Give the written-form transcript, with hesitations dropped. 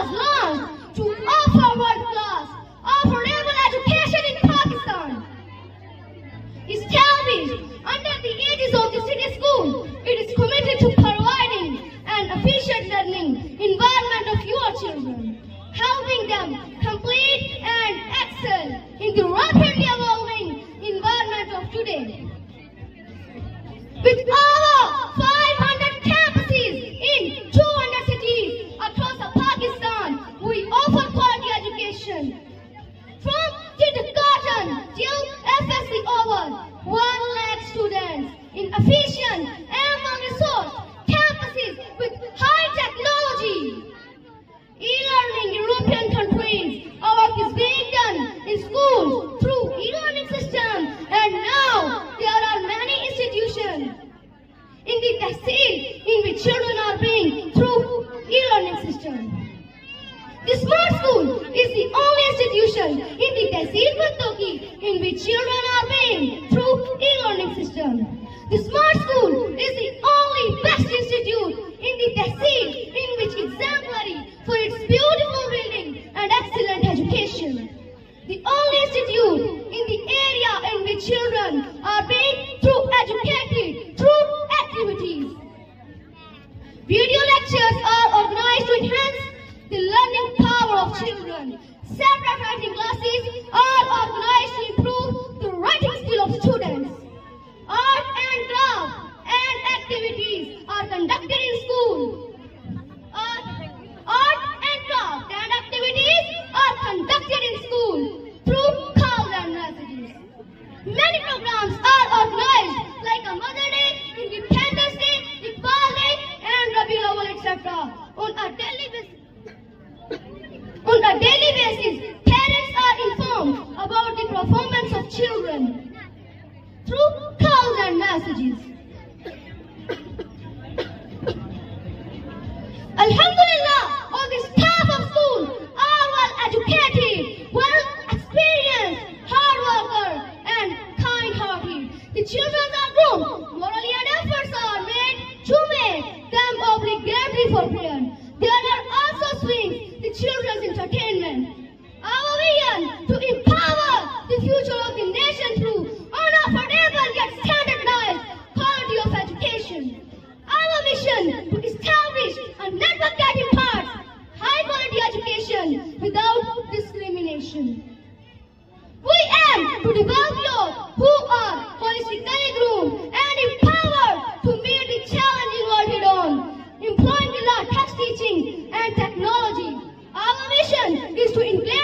was launched to offer world-class, affordable education in Pakistan. Established under the aegis of the city school, it is committed to providing an efficient learning environment of your children, helping them complete and excel in the rapidly evolving environment of today. With over 500 campuses in 200 cities across Pakistan, we offer quality education. From kindergarten till FSC over 1 lakh students in efficient and well-resourced campuses with high technology. E-learning in European countries, our work is being done in schools through e-learning systems, and now there are many institutions in the Tehsil in which children are being through e-learning system. The Smart School is the only institution in the Tehsil Pattoki in which children are being through e-learning system. The Smart School is the only best institute in the Tehsil in which exemplary for its beautiful building and excellent education. The only institute in the area in which children are being through educated through activities. Video lectures are organized to enhance the learning power of children. Separate writing classes are organized to improve the writing skill of students. Art and craft and activities are conducted in school. Art and craft and activities are conducted in school through calls and messages. Many programs are organized like a Mother Day, Independence Day, Iqbal Day, and Rabiul Awwal, etc. On a daily basis, parents are informed about the performance of children through calls and messages. Alhamdulillah, all the staff of school are well educated, well experienced, hard worker, and kind-hearted. The children are groomed, morally and efforts are made to make them obligatory for prayer. There are also swings the children's entertainment. Our vision to empower the future of the nation through unaffordable yet standardized quality of education. Our mission to establish a network that imparts high quality education without discrimination. We aim to develop youth who are holistically groomed and empowered to meet the challenging world head-on, employing the law, text teaching, and technology. Our mission is to engage